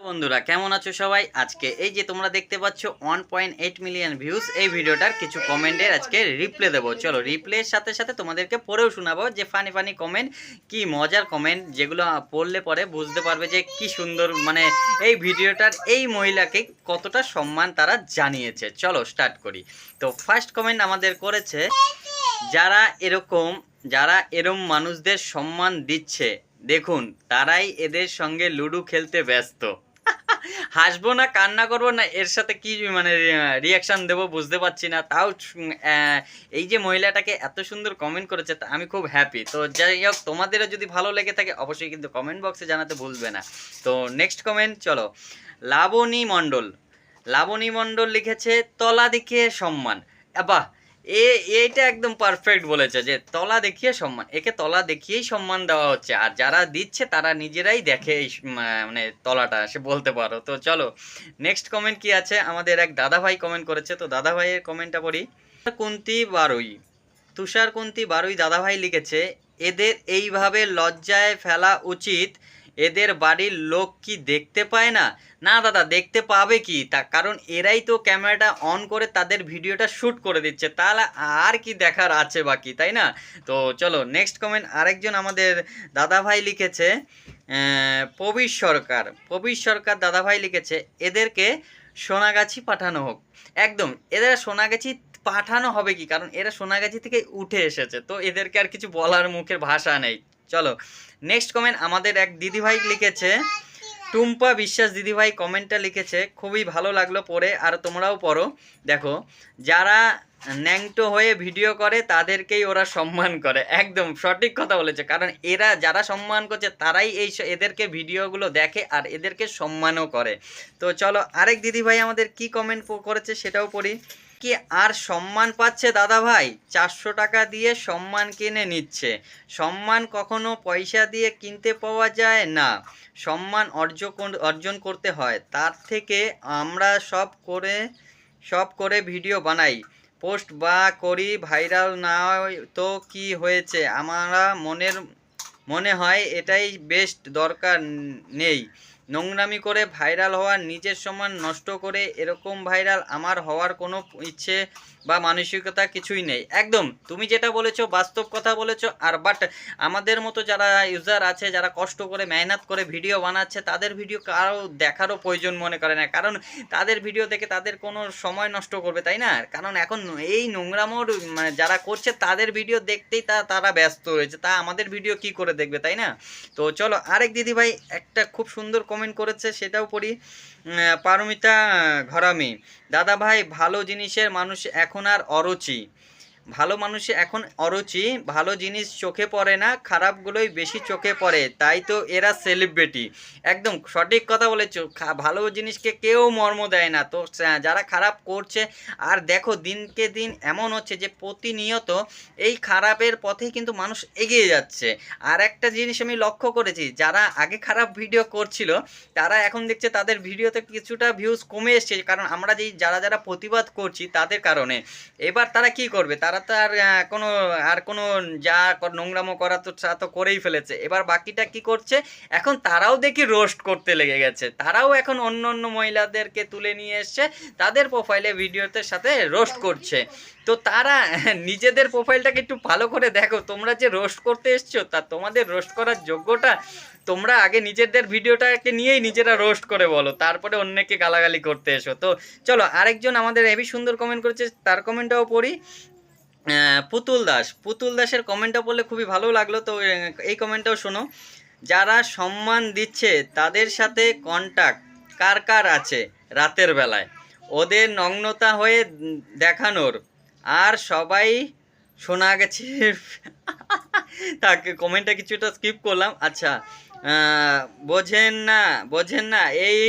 বন্ধুরা কেমন আছো সবাই? আজকে এই যে তোমরা দেখতে পাচ্ছ 1.8 মিলিয়ন ভিউজ, এই ভিডিওটার কিছু কমেন্টের আজকে রিপ্লে দেবো। চলো রিপ্লের সাথে সাথে তোমাদেরকে পড়েও শোনাবো যে ফানি ফানি কমেন্ট, কি মজার কমেন্ট, যেগুলো পড়লে পরে বুঝতে পারবে যে কি সুন্দর, মানে এই ভিডিওটার এই মহিলাকে কতটা সম্মান তারা জানিয়েছে। চলো স্টার্ট করি। তো ফার্স্ট কমেন্ট আমাদের করেছে, যারা এরম মানুষদের সম্মান দিচ্ছে দেখুন, তারাই এদের সঙ্গে লুডো খেলতে ব্যস্ত। হাসবো না কান্না করবো না, এর সাথে কি মানে রিয়াকশান দেবো বুঝতে পারছি না। তাও এই যে মহিলাটাকে এত সুন্দর কমেন্ট করেছে, তা আমি খুব হ্যাপি। তো যাই হোক, তোমাদেরও যদি ভালো লেগে থাকে অবশ্যই কিন্তু কমেন্ট বক্সে জানাতে ভুলবে না। তো নেক্সট কমেন্ট চলো, লাবণী মণ্ডল লিখেছে, তলা দেখিয়ে সম্মান। বাহ, এইটা একদম পারফেক্ট বলেছে যে তলা দেখিয়ে সম্মান, একে তলা দেখিয়েই সম্মান দেওয়া হচ্ছে, আর যারা দিচ্ছে তারা নিজেরাই দেখে এই মানে তলাটা, সে বলতে পারো। তো চলো নেক্সট কমেন্ট কি আছে, আমাদের এক দাদা ভাই কমেন্ট করেছে। তো দাদা ভাইয়ের কমেন্টটা পড়ি। তুষার কুন্তি বারুই দাদা ভাই লিখেছে, এদের এইভাবে লজ্জায় ফেলা উচিত, এদের বাড়ির লোক কি দেখতে পায় না? না দাদা, দেখতে পাবে কি, তা কারণ এরাই তো ক্যামেরাটা অন করে তাদের ভিডিওটা শ্যুট করে দিচ্ছে, তাহলে আর কি দেখার আছে বাকি, তাই না? তো চলো নেক্সট কমেন্ট আরেকজন আমাদের দাদা ভাই লিখেছে, প্রবীর সরকার দাদা ভাই লিখেছে, এদেরকে সোনাগাছি পাঠানো হোক। একদম, এদের সোনাগাছি পাঠানো হবে কি, কারণ এরা সোনাগাছি থেকে উঠে এসেছে, তো এদেরকে আর কিছু বলার মুখের ভাষা নেই। চলো নেক্সট কমেন্ট আমাদের এক দিদিভাই লিখেছে, টুম্পা বিশ্বাস দিদিভাই কমেন্টটা লিখেছে, খুবই ভালো লাগলো পড়ে, আর তোমরাও পড়ো। দেখো, যারা ন্যাংটো হয়ে ভিডিও করে তাদেরকেই ওরা সম্মান করে। একদম সঠিক কথা বলেছে, কারণ এরা যারা সম্মান করছে তারাই এদেরকে ভিডিওগুলো দেখে আর এদেরকে সম্মানও করে। তো চলো আরেক দিদিভাই আমাদের কি কমেন্ট করেছে সেটাও পড়ি। কি আর সম্মান পাচ্ছে দাদা ভাই, 400 টাকা দিয়ে সম্মান কিনে নিচ্ছে। সম্মান কখনো পয়সা দিয়ে কিনতে পাওয়া যায় না, সম্মান অর্জন করতে হয়। তার থেকে আমরা সব করে ভিডিও বানাই, পোস্ট বা করি, ভাইরাল না তো কি হয়েছে? আমরা মনে হয় এটাই বেস্ট, দরকার নেই নোংরামি করে ভাইরাল হওয়ার, নিজের সম্মান নষ্ট করে এরকম ভাইরাল আমার হওয়ার কোনো ইচ্ছে বা মানসিকতা কিছুই নেই। একদম তুমি যেটা বলেছো বাস্তব কথা বলেছো। আর বাট আমাদের মতো যারা ইউজার আছে, যারা কষ্ট করে মেহনত করে ভিডিও বানাচ্ছে, তাদের ভিডিও কারো দেখারও প্রয়োজন মনে করে না, কারণ তাদের ভিডিও দেখে তাদের কোনো সময় নষ্ট করবে, তাই না? কারণ এখন এই নোংরামোর মানে যারা করছে তাদের ভিডিও দেখতেই তারা ব্যস্ত হয়েছে, তা আমাদের ভিডিও কি করে দেখবে, তাই না? তো চলো আরেক দিদিভাই একটা খুব সুন্দর কমেন্ট করেছে, সেটাও পড়ি। পারমিতা ঘরামি দাদা ভাই, ভালো জিনিসের মানুষ এখন আর অরুচি, ভালো জিনিস চোখে পড়ে না, খারাপগুলোই বেশি চোখে পড়ে, তাই তো এরা সেলিব্রিটি। একদম সঠিক কথা বলেছো, ভালো জিনিসকে কেউ মর্ম দেয় না, তো যারা খারাপ করছে, আর দেখো দিনকে দিন এমন হচ্ছে যে প্রতিনিয়ত এই খারাপের পথেই কিন্তু মানুষ এগিয়ে যাচ্ছে। আর একটা জিনিস আমি লক্ষ্য করেছি, যারা আগে খারাপ ভিডিও করছিল তারা এখন দেখছে তাদের ভিডিওতে কিছুটা ভিউজ কমে এসছে, কারণ আমরা যারা প্রতিবাদ করছি তাদের কারণে। এবার তারা কি করবে, তারা তো আর কোনো যা নোংরামো করা তো তা তো করেই ফেলেছে, এবার বাকিটা কি করছে, এখন তারাও দেখি রোস্ট করতে লেগে গেছে, তারাও এখন অন্য অন্য মহিলাদেরকে তুলে নিয়ে এসছে তাদের প্রোফাইলে ভিডিওতে সাথে রোস্ট করছে। তো তারা নিজেদের প্রোফাইলটাকে একটু ভালো করে দেখো, তোমরা যে রোস্ট করতে এসছো তা তোমাদের রোস্ট করার যোগ্যটা তোমরা আগে নিজেদের ভিডিওটাকে নিয়েই নিজেরা রোস্ট করে বলো, তারপরে অন্যকে গালাগালি করতে এসো। তো চলো আরেকজন আমাদের হেবি সুন্দর কমেন্ট করেছে, তার কমেন্টটাও পড়ি। পুতুল দাসের কমেন্টটা পড়লে খুবই ভালো লাগলো। তো এই কমেন্টটাও শোনো, যারা সম্মান দিচ্ছে তাদের সাথে কন্টাক্ট কার আছে রাতের বেলায়, ওদের নগ্নতা হয়ে দেখানোর, আর সবাই শোনা গেছে। তাকে কমেন্টটা কিছুটা স্কিপ করলাম। আচ্ছা, বোঝেন না এই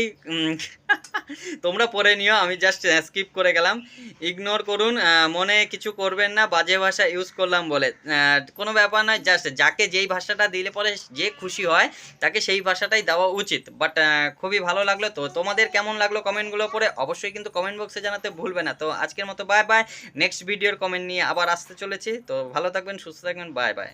তোমরা পড়ে নিও, আমি জাস্ট স্কিপ করে গেলাম, ইগনোর করুন, মনে কিছু করবেন না, বাজে ভাষা ইউজ করলাম বলে। কোনো ব্যাপার নয়, জাস্ট যাকে যেই ভাষাটা দিলে পরে যে খুশি হয় তাকে সেই ভাষাটাই দেওয়া উচিত। বাট খুবই ভালো লাগলো। তো তোমাদের কেমন লাগলো কমেন্টগুলো পড়ে অবশ্যই কিন্তু কমেন্ট বক্সে জানাতে ভুলবে না। তো আজকের মতো বাই বাই, নেক্সট ভিডিওর কমেন্ট নিয়ে আবার আসতে চলেছি। তো ভালো থাকবেন, সুস্থ থাকবেন, বাই বাই।